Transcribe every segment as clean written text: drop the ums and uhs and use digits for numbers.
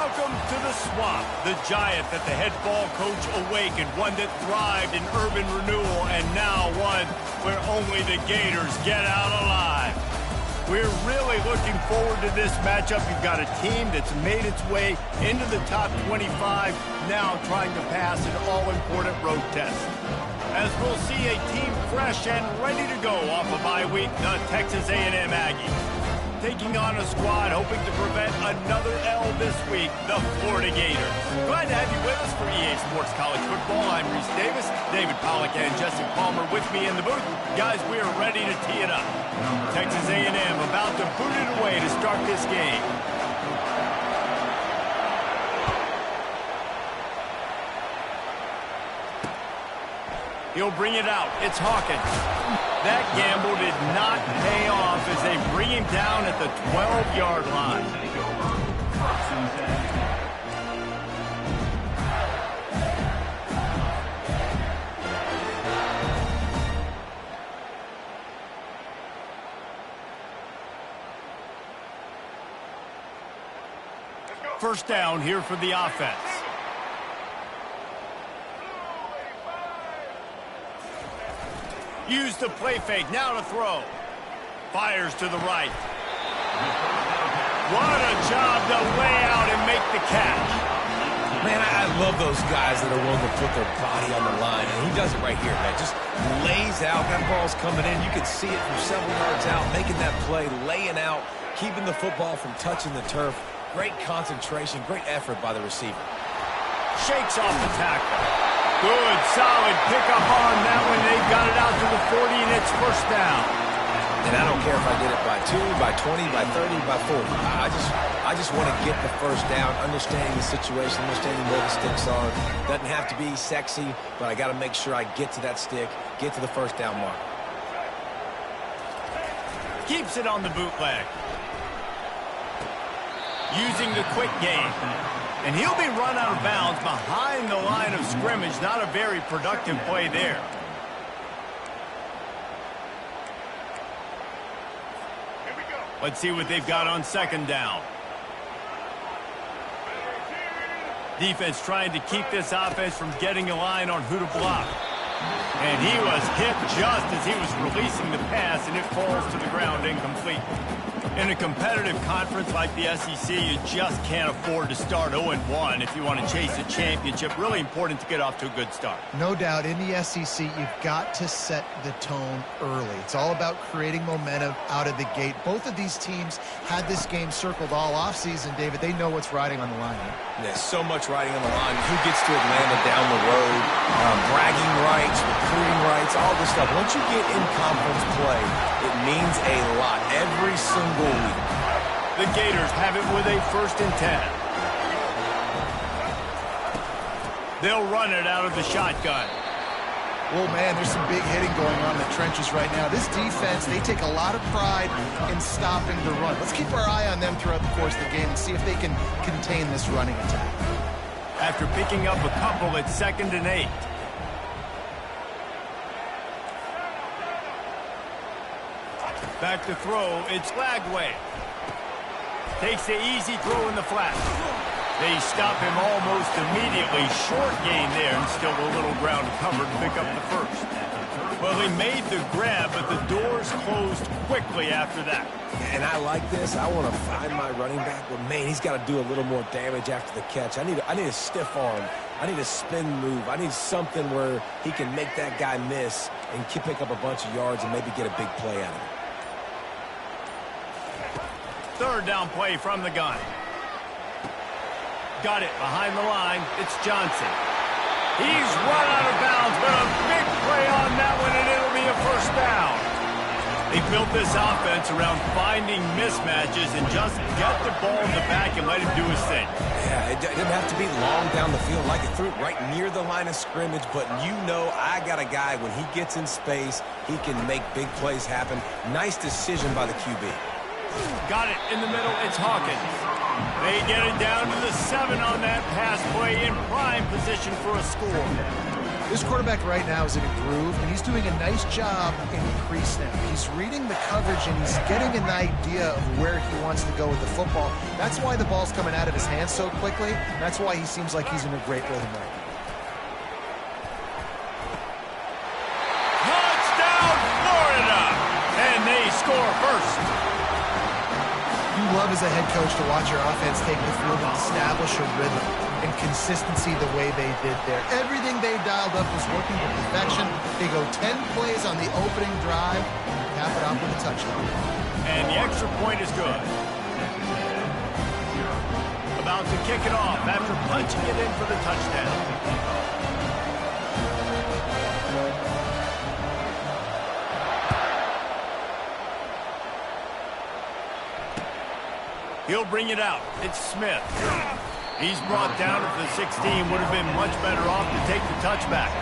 Welcome to the Swamp, the giant that the head ball coach awakened, one that thrived in urban renewal, and now one where only the Gators get out alive. We're really looking forward to this matchup. You've got a team that's made its way into the top 25, now trying to pass an all-important road test. As we'll see a team fresh and ready to go off a bye week, the Texas A&M Aggies. Taking on a squad hoping to prevent another L this week, the Florida Gators. Glad to have you with us for EA Sports College Football. I'm Reese Davis, David Pollack and Jesse Palmer with me in the booth. Guys, we are ready to tee it up. Texas A&M about to boot it away to start this game. He'll bring it out. It's Hawkins. That gamble did not pay off as they bring him down at the 12-yard line. First down here for the offense. Use the play fake, now to throw. Fires to the right. What a job to lay out and make the catch. Man, I love those guys that are willing to put their body on the line, and he does it right here, man. Just lays out, that ball's coming in. You can see it from several yards out, making that play, laying out, keeping the football from touching the turf. Great concentration, great effort by the receiver. Shakes off the tackle. Good, solid pickup on that one. They've got it out to the 40, and it's first down. And I don't care if I did it by 2, by 20, by 30, by 40. I just want to get the first down, understanding the situation, understanding where the sticks are. Doesn't have to be sexy, but I got to make sure I get to that stick, get to the first down mark. Keeps it on the bootleg. Using the quick game. And he'll be run out of bounds behind the line of scrimmage. Not a very productive play there. Here we go. Let's see what they've got on second down. Defense trying to keep this offense from getting a line on who to block. And he was hit just as he was releasing the pass, and it falls to the ground incomplete. In a competitive conference like the SEC, you just can't afford to start 0-1 if you want to chase a championship. Really important to get off to a good start. No doubt, in the SEC, you've got to set the tone early. It's all about creating momentum out of the gate. Both of these teams had this game circled all offseason, David. They know what's riding on the line. There's so much riding on the line. Who gets to Atlanta down the road? Bragging rights, recruiting rights, all this stuff. Once you get in conference play, it means a lot every single week. The Gators have it with a 1st and 10. They'll run it out of the shotgun. Oh, man, there's some big hitting going on in the trenches right now. This defense, they take a lot of pride in stopping the run. Let's keep our eye on them throughout the course of the game and see if they can contain this running attack. After picking up a couple, it's 2nd and 8. Back to throw, it's Lagway. Takes the easy throw in the flat. They stop him almost immediately. Short gain there, and still a little ground covered to pick up the first. Well, he made the grab, but the doors closed quickly after that. And I like this. I want to find my running back, but, man, he's got to do a little more damage after the catch. I need a stiff arm. I need a spin move. I need something where he can make that guy miss and pick up a bunch of yards and maybe get a big play out of it. 3rd down play from the gun. Got it behind the line. It's Johnson. He's run out of bounds, but a big play on that one, and it'll be a first down. They built this offense around finding mismatches and just get the ball in the back and let him do his thing. Yeah, it didn't have to be long down the field. Like it threw it right near the line of scrimmage, but you know I got a guy, when he gets in space, he can make big plays happen. Nice decision by the QB. Got it in the middle. It's Hawkins. They get it down to the 7 on that pass play, in prime position for a score. This quarterback right now is in a groove, and he's doing a nice job in the pre-snap. He's reading the coverage, and he's getting an idea of where he wants to go with the football. That's why the ball's coming out of his hands so quickly. That's why he seems like he's in a great rhythm right now. Touchdown, Florida! And they score first. You love as a head coach to watch your offense take the field and establish a rhythm and consistency the way they did there. Everything they dialed up was working to perfection. They go 10 plays on the opening drive and cap it off with a touchdown. And the extra point is good. About to kick it off after punching it in for the touchdown. He'll bring it out. It's Smith. He's brought down at the 16. Would have been much better off to take the touchback.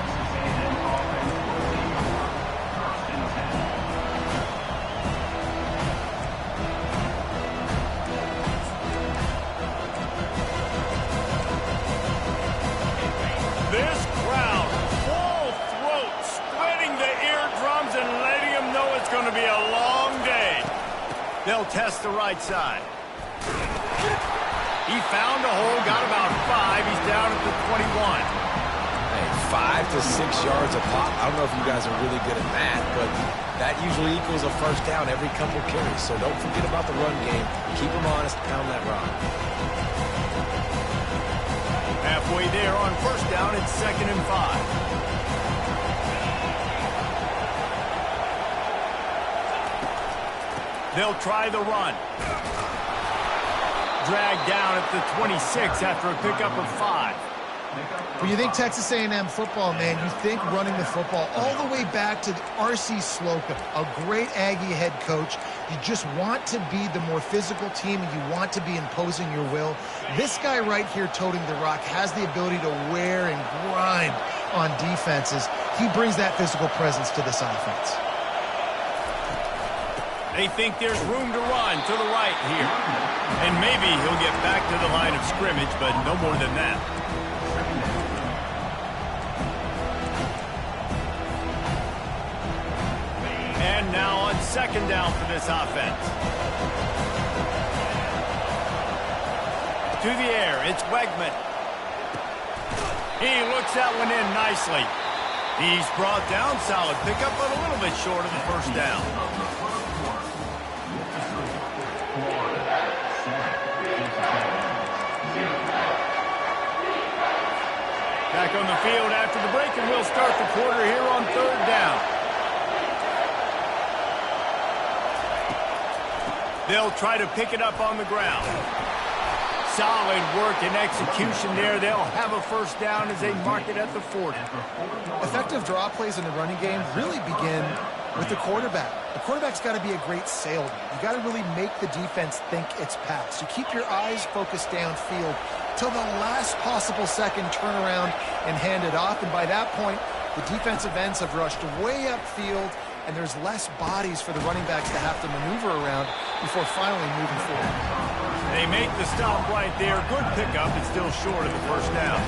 This crowd, full throat, splitting the eardrums and letting them know it's going to be a long day. They'll test the right side. He found a hole, got about 5. He's down at the 21. Hey, 5 to 6 yards a pop. I don't know if you guys are really good at math, but that usually equals a first down every couple carries. So don't forget about the run game. Keep them honest, pound that rock. Halfway there on first down, it's 2nd and 5. They'll try the run. Dragged down at the 26 after a pickup of 5. When you think Texas A&M football, man, you think running the football all the way back to R.C. Slocum, a great Aggie head coach. You just want to be the more physical team, and you want to be imposing your will. This guy right here toting the rock has the ability to wear and grind on defenses. He brings that physical presence to this offense. They think there's room to run to the right here. And maybe he'll get back to the line of scrimmage, but no more than that. And now on 2nd down for this offense. To the air, it's Wegman. He looks that one in nicely. He's brought down, solid pickup, but a little bit short of the first down. Back on the field after the break, and we'll start the quarter here on 3rd down. They'll try to pick it up on the ground. Solid work and execution there. They'll have a first down as they mark it at the 40. Effective draw plays in the running game really begin with the quarterback. The quarterback's got to be a great salesman. You got to really make the defense think it's pass. You keep your eyes focused downfield till the last possible second, turn around and hand it off. And by that point, the defensive ends have rushed way upfield, and there's less bodies for the running backs to have to maneuver around before finally moving forward. They make the stop right there. Good pickup. It's still short of the first down.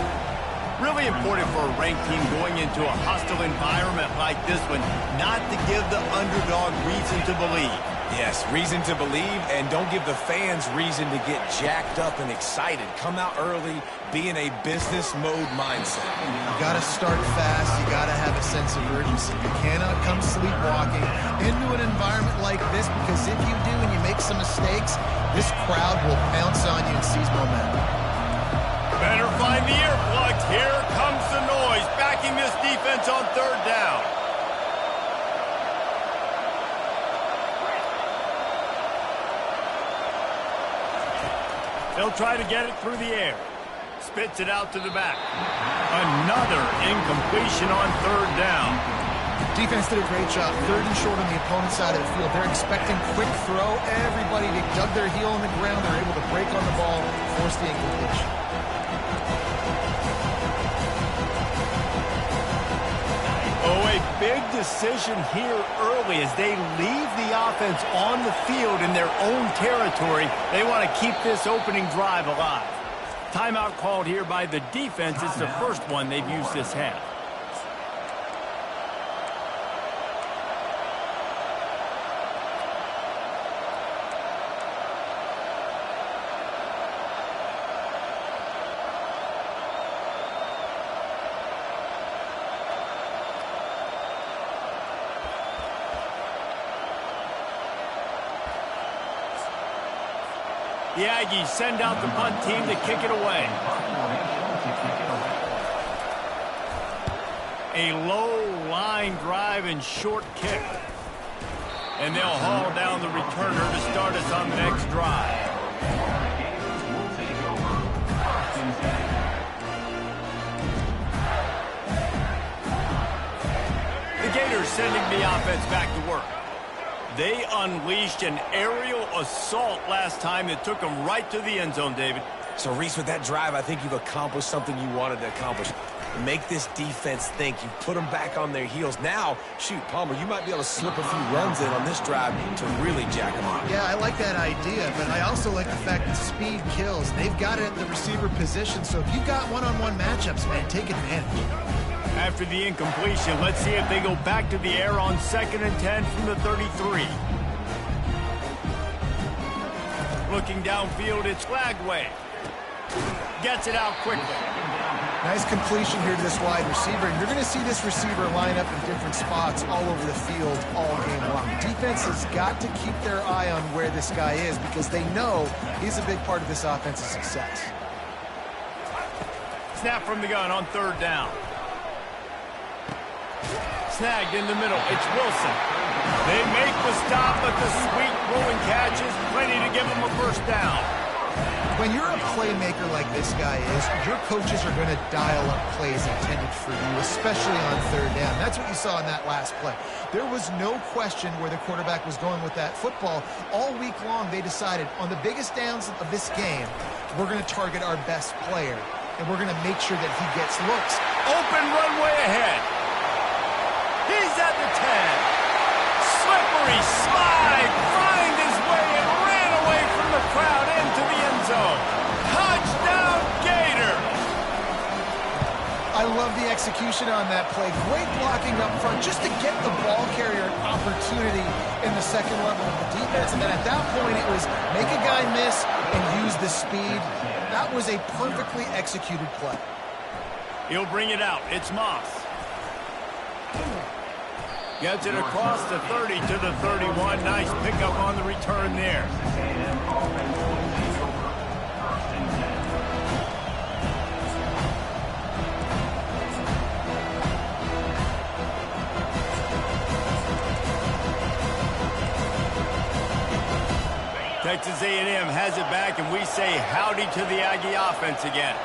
Really important for a ranked team going into a hostile environment like this one not to give the underdog reason to believe. Yes, reason to believe, and don't give the fans reason to get jacked up and excited. Come out early, be in a business mode mindset. You got to start fast. You got to have a sense of urgency. You cannot come sleepwalking into an environment like this, because if you do and you make some mistakes, this crowd will pounce on you and seize momentum. Better find the earplugs. Here comes the noise, backing this defense on 3rd down. They'll try to get it through the air. Spits it out to the back. Another incompletion on 3rd down. Defense did a great job. 3rd and short on the opponent's side of the field. They're expecting quick throw. Everybody, they dug their heel on the ground. They're able to break on the ball, force the incompletion. Oh, a big decision here early as they leave the offense on the field in their own territory. They want to keep this opening drive alive. Timeout called here by the defense. It's the first one they've used this half. The Aggies send out the punt team to kick it away. A low line drive and short kick. And they'll haul down the returner to start us on the next drive. The Gators sending the offense back to work. They unleashed an aerial assault last time that took them right to the end zone, David. So, Reese, with that drive, I think you've accomplished something you wanted to accomplish. Make this defense think. You put them back on their heels. Now, shoot, Palmer, you might be able to slip a few runs in on this drive to really jack them up. Yeah, I like that idea, but I also like the fact that speed kills. They've got it at the receiver position, so if you've got one-on-one matchups, man, take advantage. After the incompletion, let's see if they go back to the air on 2nd and 10 from the 33. Looking downfield, it's Lagway. Gets it out quickly. Nice completion here to this wide receiver, and you're going to see this receiver line up in different spots all over the field all game long. Defense has got to keep their eye on where this guy is because they know he's a big part of this offense's success. Snap from the gun on 3rd down. Snagged in the middle. It's Wilson. They make the stop, but the sweet rolling catch is plenty to give them a first down. When you're a playmaker like this guy is, your coaches are going to dial up plays intended for you, especially on 3rd down. That's what you saw in that last play. There was no question where the quarterback was going with that football. All week long, they decided on the biggest downs of this game, we're going to target our best player, and we're going to make sure that he gets looks. Open runway ahead. He's at the 10. Slippery slide, find his way and ran away from the crowd into the end zone. Touchdown, Gator! I love the execution on that play. Great blocking up front just to get the ball carrier an opportunity in the second level of the defense. And then at that point, it was make a guy miss and use the speed. That was a perfectly executed play. He'll bring it out. It's Moss. Gets it across the 30 to the 31. Nice pickup on the return there. Texas A&M has it back, and we say howdy to the Aggie offense again.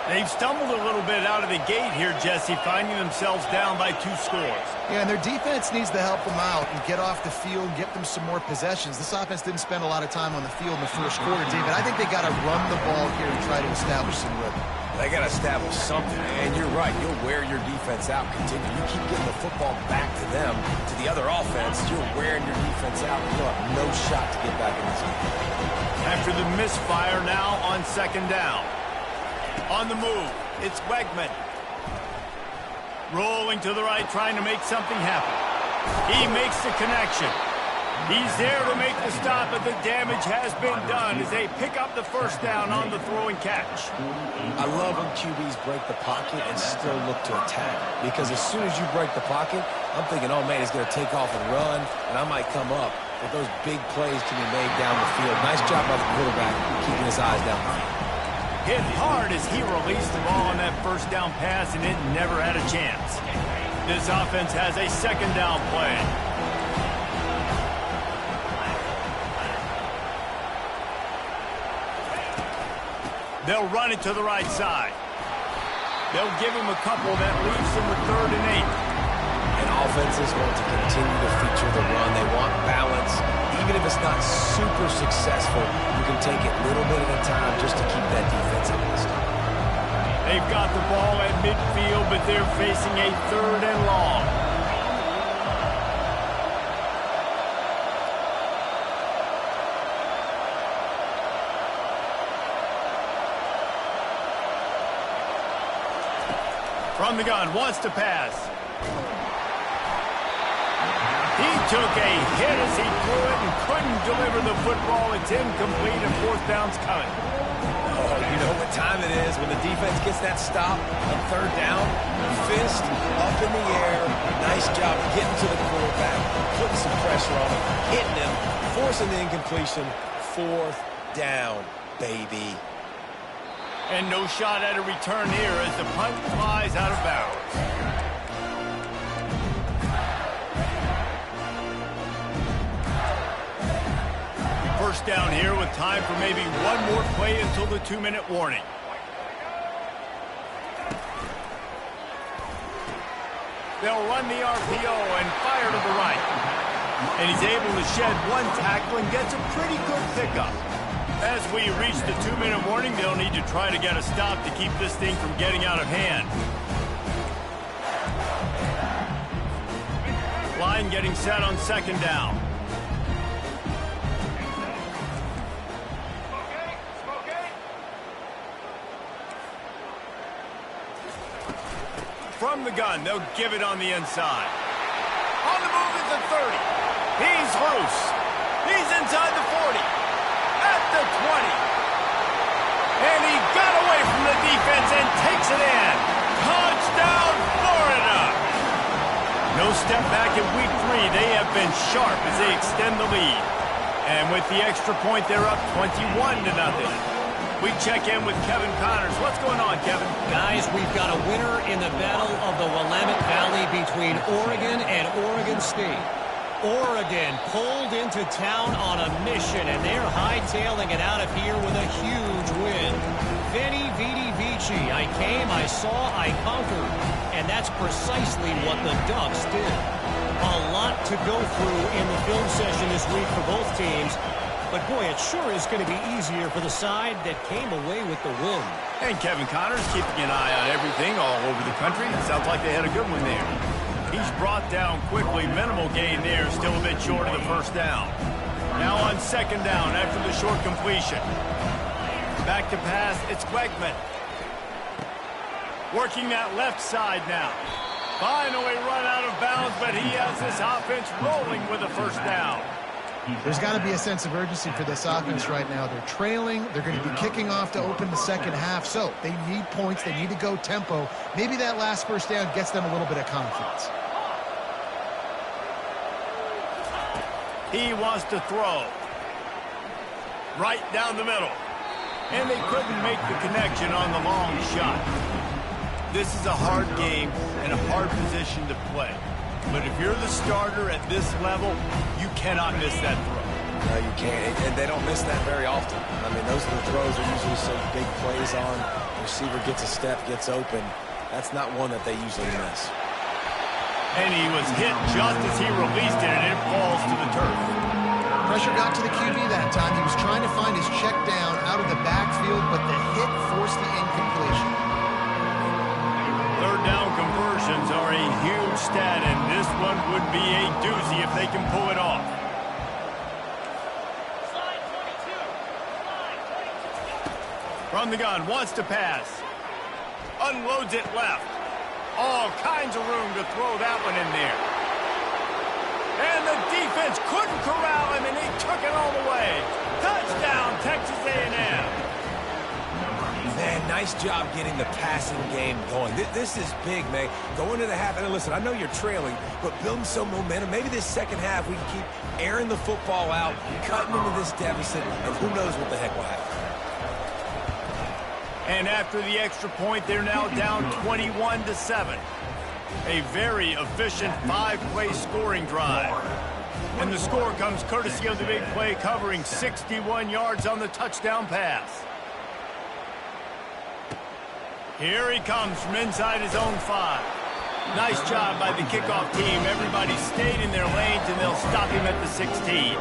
They've stumbled a little bit out of the gate here, Jesse, finding themselves down by 2 scores. Yeah, and their defense needs to help them out and get off the field, get them some more possessions. This offense didn't spend a lot of time on the field in the first quarter, David. I think they got to run the ball here to try to establish some rhythm. They got to establish something, and you're right. You'll wear your defense out. Continue. You keep getting the football back to them, to the other offense. You're wearing your defense out. You'll have no shot to get back in this game. After the misfire, now on 2nd down. On the move, it's Wegman. Rolling to the right, trying to make something happen. He makes the connection. He's there to make the stop, but the damage has been done as they pick up the first down on the throw and catch. I love when QBs break the pocket and still look to attack. Because as soon as you break the pocket, I'm thinking, oh, man, he's going to take off and run, and I might come up. But those big plays can be made down the field. Nice job by the quarterback keeping his eyes down the field. Hit hard as he released the ball on that first down pass, and it never had a chance. This offense has a 2nd down play. They'll run it to the right side. They'll give him a couple that leaves them with 3rd and 8. And offenses want to continue to feature the run. They want balance. Even if it's not super successful, you can take it little bit at a time just to keep that defense honest. They've got the ball at midfield, but they're facing a 3rd and long. From the gun, wants to pass. He took a hit as he threw it and couldn't deliver the football. It's incomplete and 4th down's coming. Oh, you know what time it is when the defense gets that stop on 3rd down. Fist up in the air. Nice job getting to the quarterback, putting some pressure on him, hitting him, forcing the incompletion. 4th down. baby. And no shot at a return here as the punt flies out of bounds. First down here with time for maybe one more play until the 2-minute warning. They'll run the RPO and fire to the right. And he's able to shed one tackle and gets a pretty good pickup. As we reach the 2-minute warning, they'll need to try to get a stop to keep this thing from getting out of hand. Line getting set on second down. From the gun, they'll give it on the inside. On the move at the 30. He's loose. He's inside the 40. At the 20. And he got away from the defense and takes it in. Touchdown, Florida. No step back in week 3. They have been sharp as they extend the lead. And with the extra point, they're up 21-0. We check in with Kevin Connors. What's going on, Kevin? Guys, we've got a winner in the battle of the Willamette Valley between Oregon and Oregon State. Oregon pulled into town on a mission, and they're hightailing it out of here with a huge win. Veni, vidi, vici. I came, I saw, I conquered. And that's precisely what the Ducks did. A lot to go through in the film session this week for both teams. But, boy, it sure is going to be easier for the side that came away with the win. And Kevin Connors keeping an eye on everything all over the country. Sounds like they had a good one there. He's brought down quickly. Minimal gain there. Still a bit short of the first down. Now on second down after the short completion. Back to pass. It's Wegman. Working that left side now. Finally run out of bounds, but he has this offense rolling with a first down. There's got to be a sense of urgency for this offense right now. They're trailing. They're going to be kicking off to open the second half. So they need points. They need to go tempo. Maybe that last first down gets them a little bit of confidence. He wants to throw. Right down the middle. And they couldn't make the connection on the long shot. This is a hard game and a hard position to play. But if you're the starter at this level, you cannot miss that throw. No, you can't. And they don't miss that very often. I mean, those are the throws are usually some big plays on. The receiver gets a step, gets open. That's not one that they usually miss. And he was hit just as he released it, and it falls to the turf. Pressure got to the QB that time. He was trying to find his check down out of the backfield, but the hit forced the incompletion. Third down conversions are a huge stat, and this one would be a doozy if they can pull it off. From the gun, wants to pass. Unloads it left. All kinds of room to throw that one in there. And the defense couldn't corral him, and he took it all the way. Touchdown, Texas A&M. Man, nice job getting the passing game going. This is big, man. Go into the half, and listen, I know you're trailing, but building some momentum. Maybe this second half we can keep airing the football out, cutting into this deficit, and who knows what the heck will happen. And after the extra point, they're now down 21-7. A very efficient 5-play scoring drive. And the score comes courtesy of the big play covering 61 yards on the touchdown pass. Here he comes from inside his own 5. Nice job by the kickoff team. Everybody stayed in their lanes, and they'll stop him at the 16.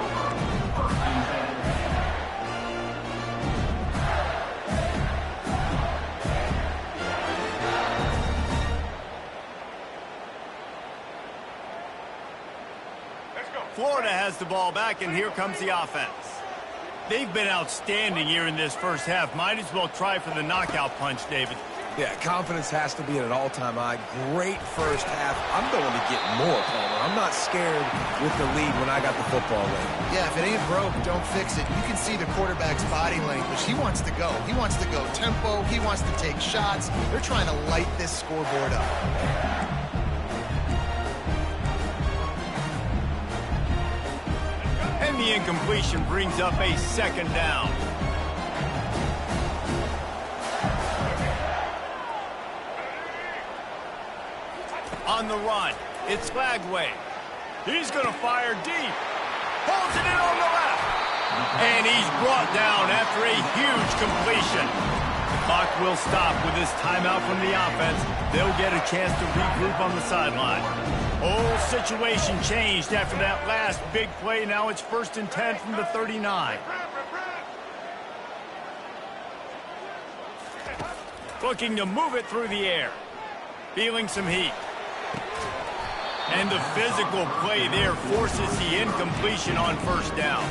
Florida has the ball back, and here comes the offense. They've been outstanding here in this first half. Might as well try for the knockout punch, David. Yeah, confidence has to be at an all-time high. Great first half. I'm going to get more, Palmer. I'm not scared with the lead when I got the football late. Yeah, if it ain't broke, don't fix it. You can see the quarterback's body language. He wants to go. He wants to go tempo. He wants to take shots. They're trying to light this scoreboard up. And the incompletion brings up a second down. on the run. It's Flagway. He's going to fire deep. Holds it in on the left. And he's brought down after a huge completion. The clock will stop with this timeout from the offense. They'll get a chance to regroup on the sideline. Whole situation changed after that last big play. Now it's 1st and 10 from the 39. Looking to move it through the air. Feeling some heat. And the physical play there forces the incompletion on 1st down.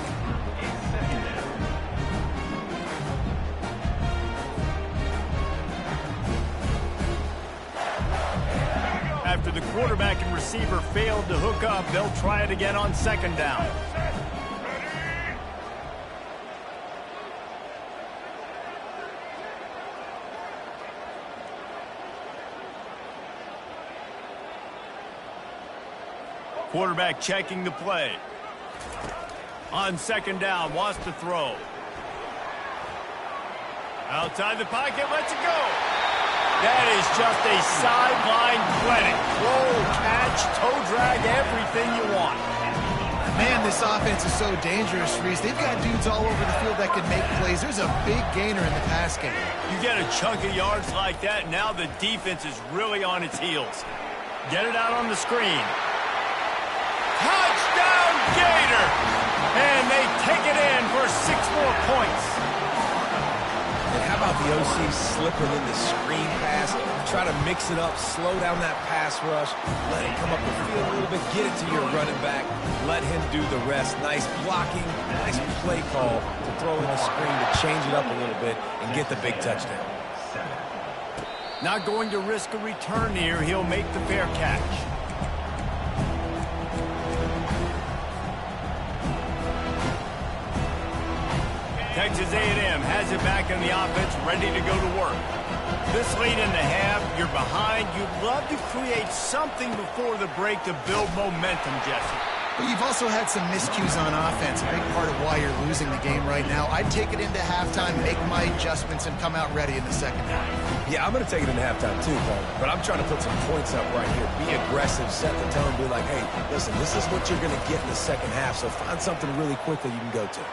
After the quarterback and receiver failed to hook up, they'll try it again on 2nd down. Quarterback checking the play. On 2nd down, wants to throw. Outside the pocket, lets it go. That is just a sideline clinic. Throw, catch, toe drag, everything you want. Man, this offense is so dangerous, Reese. They've got dudes all over the field that can make plays. There's a big gainer in the pass game. You get a chunk of yards like that, now the defense is really on its heels. Get it out on the screen. Touchdown, Gator! And they take it in for 6 more points. And how about the OC slipping in the screen pass? Try to mix it up, slow down that pass rush, let it come up the field a little bit, get it to your running back, let him do the rest. Nice blocking, nice play call to throw in the screen to change it up a little bit and get the big touchdown. Not going to risk a return here. He'll make the fair catch. Texas A&M has it back in the offense, ready to go to work. This late in the half, you're behind. You'd love to create something before the break to build momentum, Jesse. But you've also had some miscues on offense, a big part of why you're losing the game right now. I'd take it into halftime, make my adjustments, and come out ready in the 2nd half. Yeah, I'm going to take it into halftime too, Paul. But I'm trying to put some points up right here. Be aggressive, set the tone, be like, hey, listen, this is what you're going to get in the 2nd half, so find something really quickly you can go to.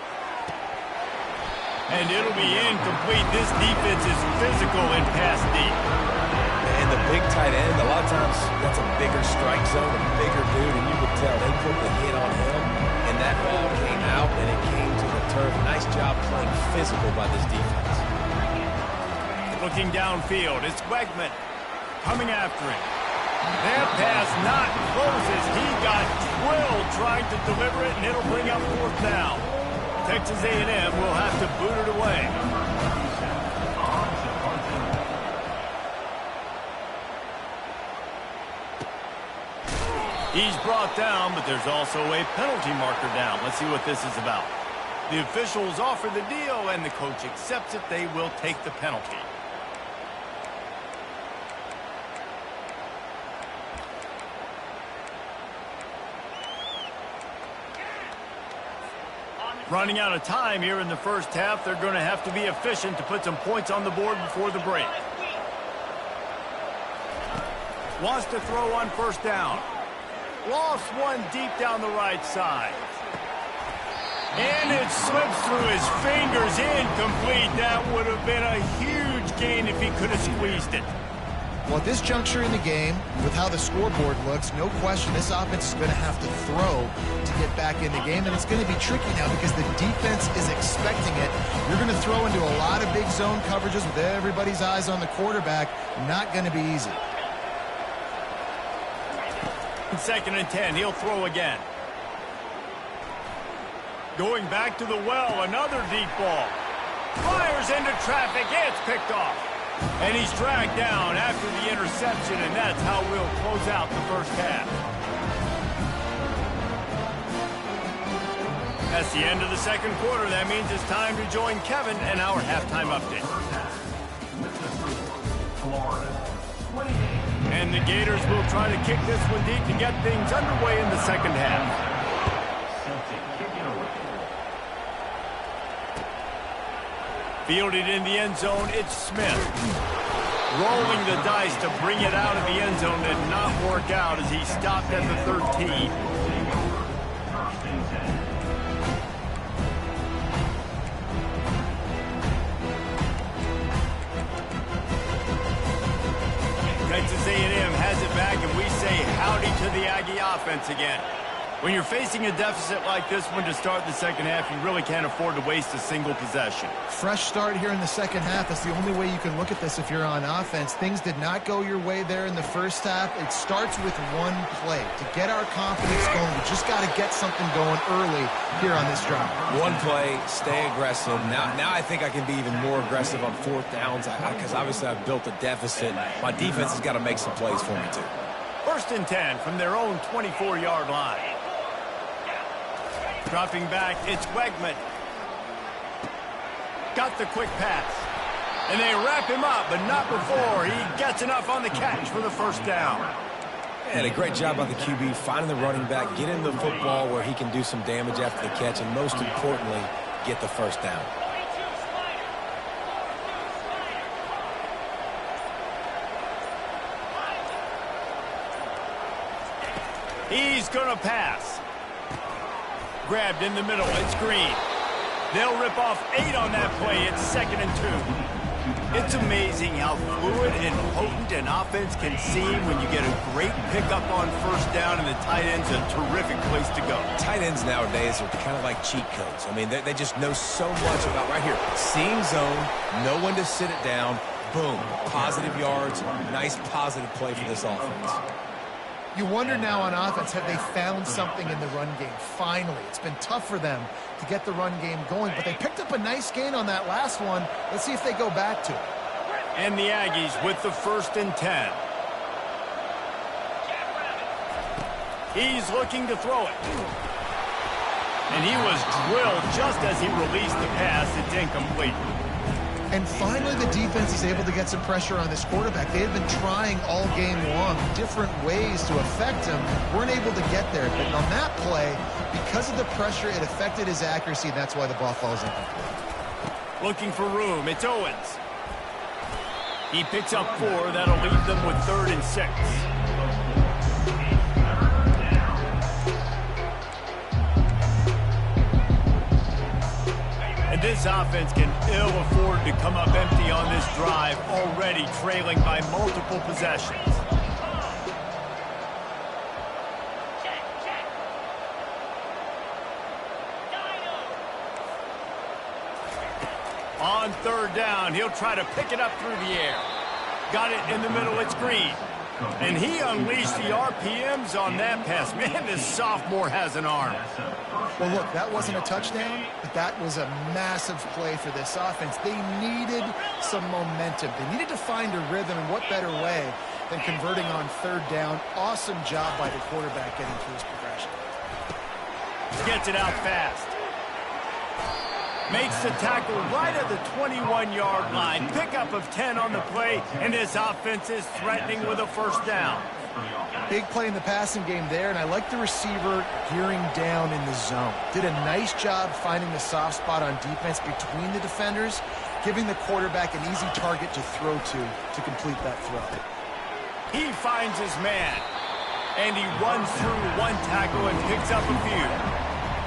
And it'll be incomplete. This defense is physical and pass deep. And the big tight end, a lot of times that's a bigger strike zone, a bigger dude, and you could tell they put the hit on him, and that ball came out, and it came to the turf. Nice job playing physical by this defense. Looking downfield, it's Wegman coming after him. That pass not close as he got drilled trying to deliver it, and it'll bring up 4th down. Texas A&M will have to boot it away. He's brought down, but there's also a penalty marker down. Let's see what this is about. The officials offer the deal, and the coach accepts it. They will take the penalty. Running out of time here in the 1st half. They're going to have to be efficient to put some points on the board before the break. Wants to throw on 1st down. Lost one deep down the right side. And it slips through his fingers. Incomplete. That would have been a huge gain if he could have squeezed it. Well, at this juncture in the game, with how the scoreboard looks, no question this offense is going to have to throw to get back in the game, and it's going to be tricky now because the defense is expecting it. You're going to throw into a lot of big zone coverages with everybody's eyes on the quarterback. Not going to be easy. 2nd and 10, he'll throw again. Going back to the well, another deep ball. Fires into traffic, it's picked off. And he's dragged down after the interception, and that's how we'll close out the 1st half. That's the end of the 2nd quarter. That means it's time to join Kevin and our halftime update. And the Gators will try to kick this one deep to get things underway in the 2nd half. Fielded in the end zone, it's Smith. Rolling the dice to bring it out of the end zone did not work out as he stopped at the 13. Texas A&M has it back, and we say howdy to the Aggie offense again. When you're facing a deficit like this one to start the second half, you really can't afford to waste a single possession. Fresh start here in the second half. That's the only way you can look at this if you're on offense. Things did not go your way there in the first half. It starts with one play. To get our confidence going, we just got to get something going early here on this drive. One play, stay aggressive. Now I think I can be even more aggressive on fourth downs because obviously I've built a deficit. My defense has got to make some plays for me too. 1st and 10 from their own 24-yard line. Dropping back, it's Wegman. Got the quick pass. And they wrap him up, but not before he gets enough on the catch for the first down. And a great job by the QB finding the running back, getting the football where he can do some damage after the catch, and most importantly, get the first down. He's going to pass. Grabbed in the middle. It's Green. They'll rip off 8 on that play. It's 2nd and 2. It's amazing how fluid and potent an offense can seem when you get a great pickup on first down, and the tight end's a terrific place to go. Tight ends nowadays are kind of like cheat codes. I mean, they just know so much about right here. Seeing zone, know when to sit it down, boom, positive yards, nice positive play for this offense. You wonder now on offense, have they found something in the run game? Finally, it's been tough for them to get the run game going, but they picked up a nice gain on that last one. Let's see if they go back to it. And the Aggies with the 1st and 10. He's looking to throw it. And he was drilled just as he released the pass. It's incomplete. And finally, the defense is able to get some pressure on this quarterback. They had been trying all game long different ways to affect him. Weren't able to get there. But on that play, because of the pressure, it affected his accuracy. And that's why the ball falls incomplete. Looking for room. It's Owens. He picks up 4. That'll leave them with 3rd and 6. And this offense can ill afford to come up empty on this drive, already trailing by multiple possessions. On 3rd down, he'll try to pick it up through the air. Got it in the middle, it's Green. And he unleashed the RPMs on that pass. Man, this sophomore has an arm. Well, look, that wasn't a touchdown, but that was a massive play for this offense. They needed some momentum. They needed to find a rhythm, and what better way than converting on 3rd down. Awesome job by the quarterback getting through his progression. Gets it out fast. Makes the tackle right at the 21-yard line. Pickup of 10 on the play, and this offense is threatening with a 1st down. Big play in the passing game there, and I like the receiver gearing down in the zone. Did a nice job finding the soft spot on defense between the defenders, giving the quarterback an easy target to throw to complete that throw. He finds his man, and he runs through one tackle and picks up a few.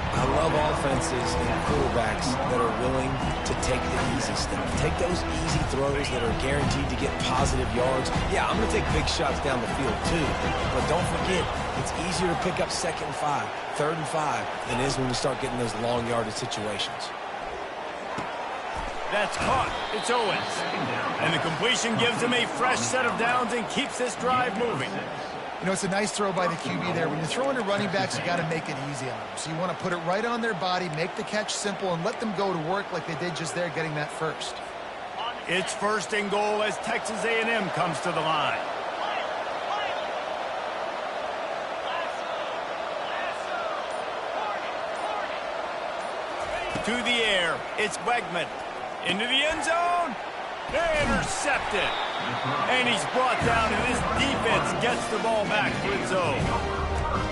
I love offenses and quarterbacks that are willing to take the easy stuff. Take those easy throws that are guaranteed to get positive yards. Yeah, I'm going to take big shots down the field too. But don't forget, it's easier to pick up 2nd and 5, 3rd and 5 than it is when we start getting those long yardage situations. That's caught. It's Owens. And the completion gives him a fresh set of downs and keeps this drive moving. You know, it's a nice throw by the QB there. When you're throwing to running backs, you got to make it easy on them. So you want to put it right on their body, make the catch simple, and let them go to work like they did just there, getting that first. It's 1st and goal as Texas A&M comes to the line. To the air, it's Wegman. Into the end zone. Intercepted. And he's brought down, and this defense gets the ball back to its own.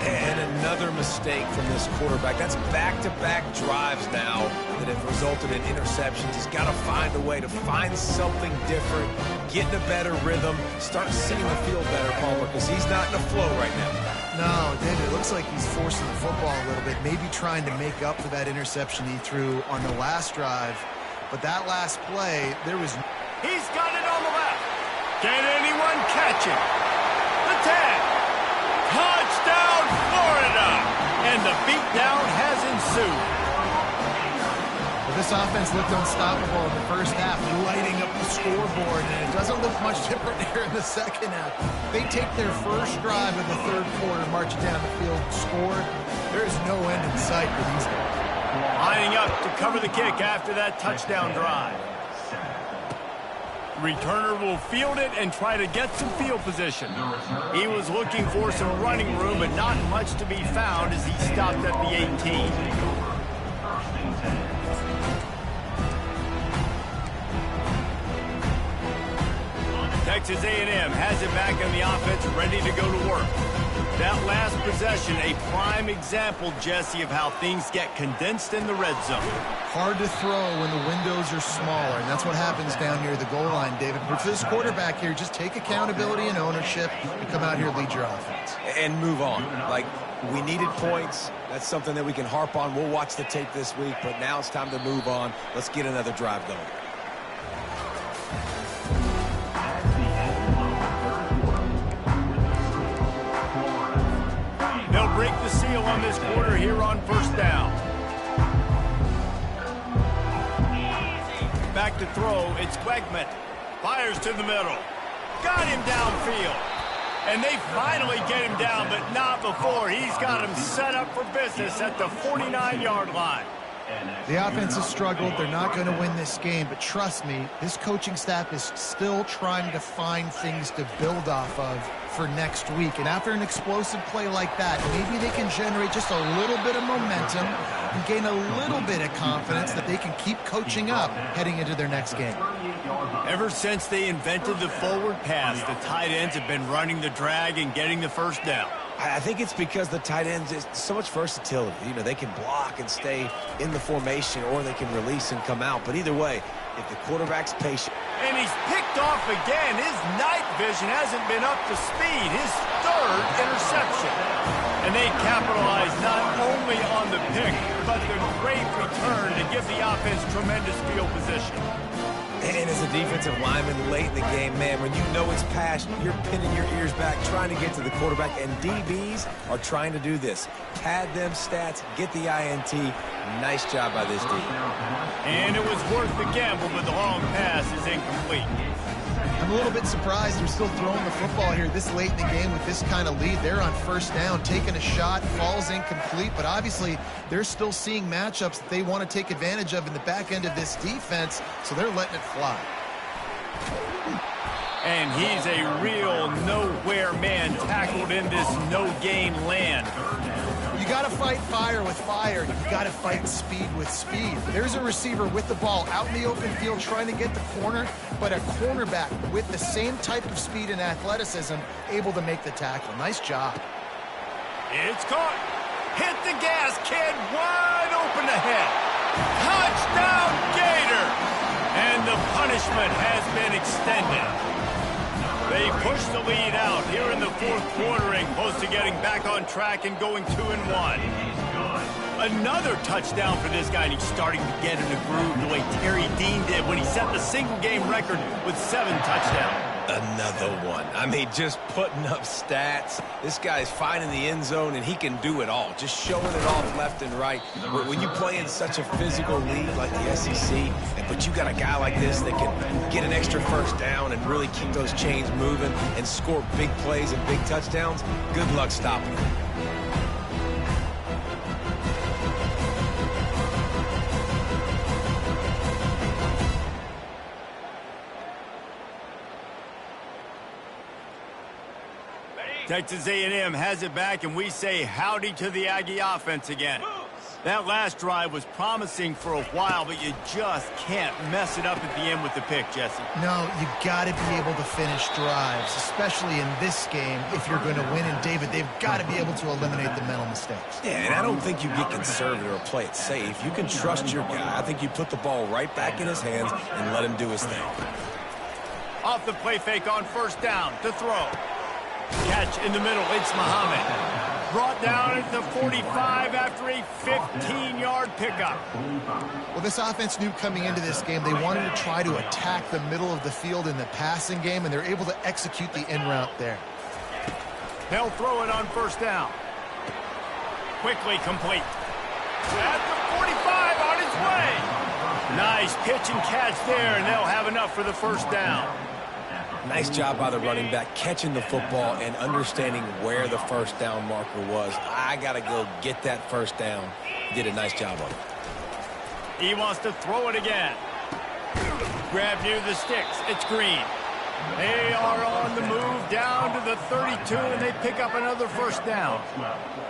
And another mistake from this quarterback. That's back-to-back drives now that have resulted in interceptions. He's got to find a way to find something different, get in a better rhythm, start seeing the field better, Palmer, because he's not in a flow right now. No, David, it looks like he's forcing the football a little bit, maybe trying to make up for that interception he threw on the last drive. But that last play, there was... He's got it on the left. Can anyone catch it? The 10. Touchdown, Florida! And the beatdown has ensued. Well, this offense looked unstoppable in the first half, lighting up the scoreboard, and it doesn't look much different here in the second half. They take their first drive in the third quarter, march it down the field, score. There is no end in sight for these guys. Lining up to cover the kick after that touchdown drive. Returner will field it and try to get some field position. He was looking for some running room, but not much to be found as he stopped at the 18. Texas A&M has it back on the offense, ready to go to work. That last possession, a prime example, Jesse, of how things get condensed in the red zone. Hard to throw when the windows are smaller, and that's what happens down near the goal line, David. But for this quarterback here, just take accountability and ownership and come out here and lead your offense. And move on. Like, we needed points. That's something that we can harp on. We'll watch the tape this week, but now it's time to move on. Let's get another drive going. They'll break the seal on this quarter here on first down. Back to throw, it's Quegman. Fires to the middle. Got him downfield. And they finally get him down, but not before. He's got him set up for business at the 49-yard line. The offense has struggled. They're not going to win this game, but trust me, this coaching staff is still trying to find things to build off of for next week. And after an explosive play like that, maybe they can generate just a little bit of momentum and gain a little bit of confidence that they can keep coaching up heading into their next game. Ever since they invented the forward pass, the tight ends have been running the drag and getting the first down. I think it's because the tight ends is so much versatility. You know, they can block and stay in the formation, or they can release and come out. But either way, if the quarterback's patient. And he's picked off again. His night vision hasn't been up to speed. His third interception. And they capitalize not only on the pick, but the great return to give the offense tremendous field position. And as a defensive lineman late in the game, man, when you know it's passion, you're pinning your ears back, trying to get to the quarterback, and DBs are trying to do this. Pad them stats, get the INT. Nice job by this team. And it was worth the gamble, but the long pass is incomplete. I'm a little bit surprised they're still throwing the football here this late in the game with this kind of lead. They're on first down, taking a shot, falls incomplete, but obviously they're still seeing matchups that they want to take advantage of in the back end of this defense, so they're letting it fly. And he's a real nowhere man tackled in this no-gain land. You got to fight fire with fire. You got to fight speed with speed. There's a receiver with the ball out in the open field trying to get the corner, but a cornerback with the same type of speed and athleticism able to make the tackle. Nice job. It's caught. Hit the gas, kid. Wide open ahead. Touchdown, Gator. And the punishment has been extended. They push the lead out here in the fourth quarter and close to getting back on track and going 2-1. Another touchdown for this guy, and he's starting to get in a groove the way Terry Dean did when he set the single-game record with 7 touchdowns. Another one. I mean, just putting up stats. This guy's finding the end zone, and he can do it all. Just showing it off left and right. When you play in such a physical league like the SEC, but you got a guy like this that can get an extra first down and really keep those chains moving and score big plays and big touchdowns, good luck stopping him. Texas A&M has it back, and we say howdy to the Aggie offense again. That last drive was promising for a while, but you just can't mess it up at the end with the pick, Jesse. No, you got to be able to finish drives, especially in this game if you're going to win. And, David, they've got to be able to eliminate the mental mistakes. Yeah, and I don't think you get conservative or play it safe. You can trust your guy. I think you put the ball right back in his hands and let him do his thing. Off the play fake on first down to throw. Catch in the middle. It's Muhammad. Brought down at the 45 after a 15-yard pickup. Well, this offense knew coming into this game they wanted to try to attack the middle of the field in the passing game, and they're able to execute the in route there. They'll throw it on first down. Quickly complete. At the 45 on its way. Nice pitch and catch there, and they'll have enough for the first down. Nice job by the running back catching the football and understanding where the first down marker was. I got to go get that first down. He did a nice job on it. He wants to throw it again. Grab near the sticks. It's Green. They are on the move down to the 32, and they pick up another first down.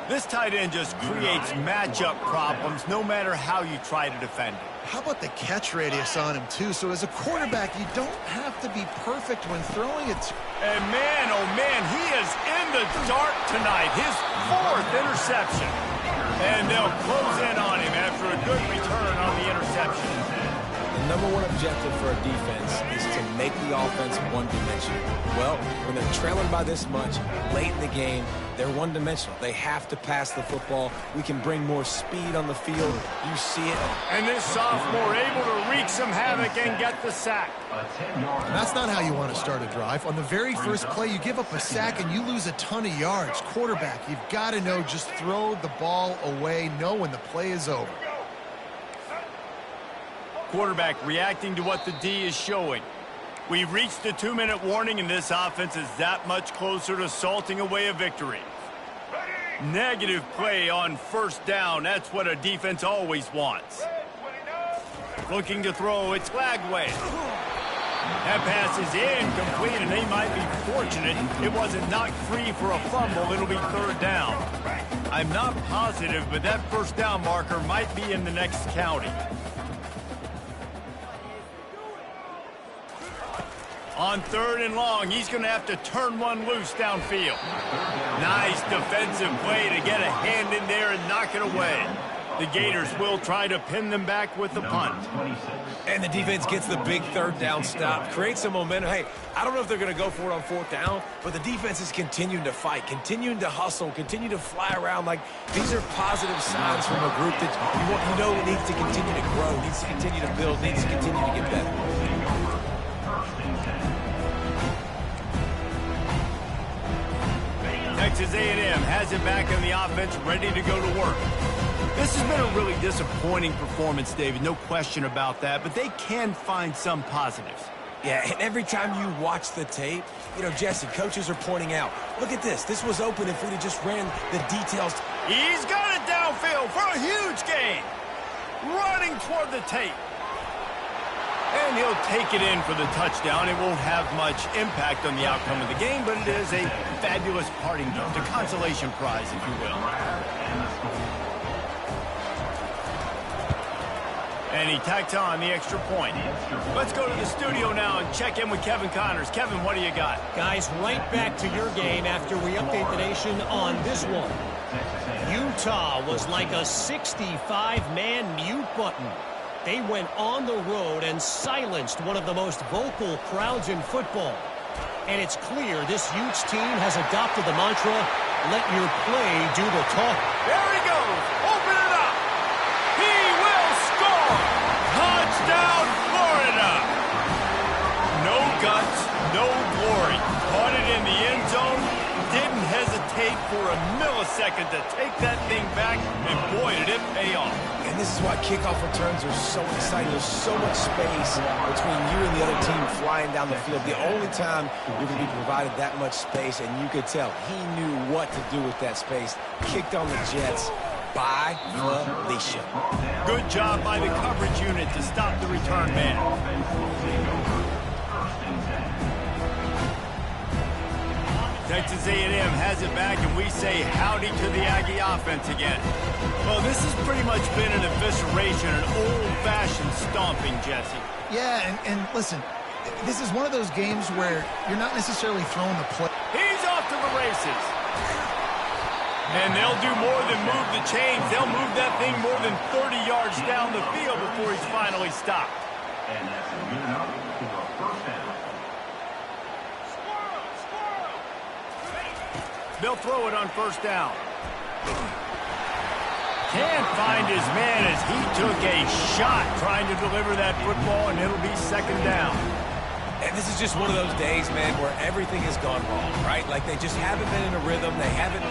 This tight end just creates matchup problems no matter how you try to defend it. How about the catch radius on him, too? So as a quarterback, you don't have to be perfect when throwing it. And man, oh man, he is in the dark tonight. His 4th interception. And they'll close in on him after a good return on the interception. The number one objective for a defense is to make the offense one-dimensional. Well, when they're trailing by this much, late in the game, they're one-dimensional. They have to pass the football. We can bring more speed on the field. You see it. And this sophomore able to wreak some havoc and get the sack. That's not how you want to start a drive. On the very first play, you give up a sack and you lose a ton of yards. Quarterback, you've got to know, just throw the ball away, know when the play is over. Quarterback reacting to what the D is showing. We've reached the 2-minute warning, and this offense is that much closer to salting away a victory. Negative play on first down. That's what a defense always wants. Looking to throw, it's Lagway. That pass is incomplete, and they might be fortunate it wasn't knocked free for a fumble. It'll be third down. I'm not positive, but that first down marker might be in the next county. On 3rd and long, he's going to have to turn one loose downfield. Nice defensive play to get a hand in there and knock it away. The Gators will try to pin them back with the punt. And the defense gets the big 3rd down stop, creates some momentum. Hey, I don't know if they're going to go for it on 4th down, but the defense is continuing to fight, continuing to hustle, continue to fly around. Like, these are positive signs from a group that you know needs to continue to grow, needs to continue to build, needs to continue to get better. Texas A&M has it back on the offense, ready to go to work. This has been a really disappointing performance, David, no question about that, but they can find some positives. Yeah, and every time you watch the tape, you know, Jesse, coaches are pointing out, look at this. This was open if we'd have just ran the details. He's got it downfield for a huge gain. Running toward the tape. And he'll take it in for the touchdown. It won't have much impact on the outcome of the game, but it is a fabulous parting gift, a consolation prize, if you will. And he tacks on the extra point. Let's go to the studio now and check in with Kevin Connors. Kevin, what do you got? Guys, right back to your game after we update the nation on this one. Utah was like a 65-man mute button. They went on the road and silenced one of the most vocal crowds in football. And it's clear this Utes team has adopted the mantra, let your play do the talk. There he goes. Open it up. He will score. Touchdown, Florida. No guts, no glory. Caught it in the end zone. Didn't hesitate for a millisecond to take that thing back, and boy, did it pay off. And this is why kickoff returns are so exciting. There's so much space between you and the other team flying down the field. The only time you're going to be provided that much space, and you could tell he knew what to do with that space. Kicked on the Jets by Felicia. Good job by the coverage unit to stop the return man. Texas A&M has it back, and we say howdy to the Aggie offense again. Well, this has pretty much been an evisceration, an old-fashioned stomping, Jesse. Yeah, and listen, this is one of those games where you're not necessarily throwing the play. He's off to the races. And they'll do more than move the chains. They'll move that thing more than 30 yards down the field before he's finally stopped. And that's a good enough for a first down. They'll throw it on first down. Can't find his man as he took a shot trying to deliver that football, and it'll be second down. And this is just one of those days, man, where everything has gone wrong, right? Like they just haven't been in a rhythm. They haven't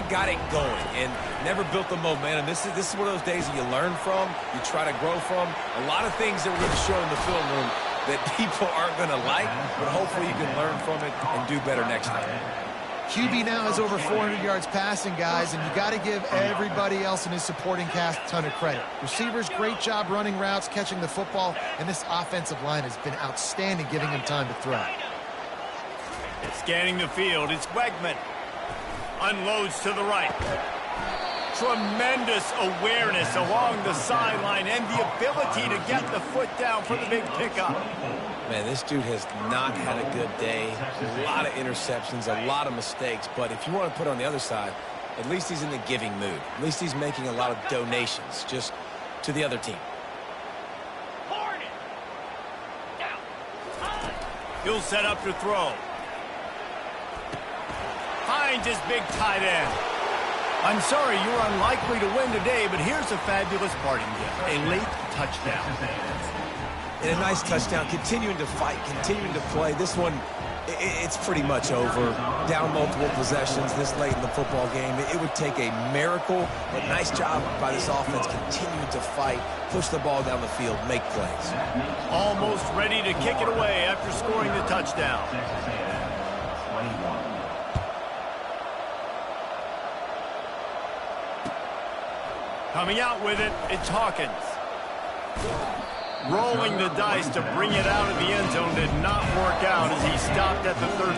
got it going and never built the momentum. This is one of those days that you learn from, you try to grow from. A lot of things that we're going to show in the film room that people aren't going to like, but hopefully you can learn from it and do better next time. QB now has over 400 yards passing, guys, and you got to give everybody else in his supporting cast a ton of credit. Receivers, great job running routes, catching the football, and this offensive line has been outstanding, giving him time to throw. Scanning the field, it's Wegman. Unloads to the right. Tremendous awareness along the sideline and the ability to get the foot down for the big pickup. Man, this dude has not had a good day. A lot of interceptions, a lot of mistakes. But if you want to put it on the other side, at least he's in the giving mood. At least he's making a lot of donations just to the other team. He'll set up to throw. Finds his big tight end. I'm sorry you're unlikely to win today, but here's a fabulous parting gift. A late touchdown. And a nice touchdown, continuing to fight, continuing to play. This one, it's pretty much over. Down multiple possessions this late in the football game. It would take a miracle, but nice job by this offense continuing to fight, push the ball down the field, make plays. Almost ready to kick it away after scoring the touchdown. Coming out with it, it's Hawkins. Rolling the dice to bring it out of the end zone did not work out as he stopped at the 13.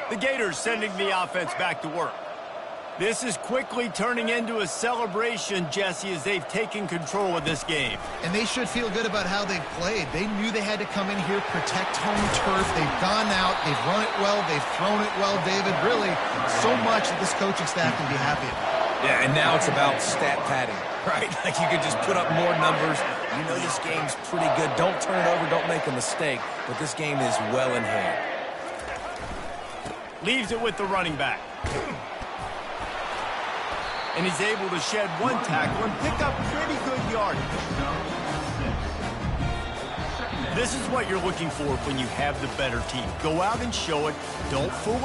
The Gators sending the offense back to work. This is quickly turning into a celebration, Jesse, as they've taken control of this game. And they should feel good about how they've played. They knew they had to come in here, protect home turf. They've gone out, they've run it well, they've thrown it well, David. Really, so much that this coaching staff can be happy about. Yeah, and now it's about stat padding, right? Like you can just put up more numbers. You know this game's pretty good. Don't turn it over, don't make a mistake. But this game is well in hand. Leaves it with the running back. And he's able to shed one tackle and pick up pretty good yardage. This is what you're looking for when you have the better team. Go out and show it. Don't fool around.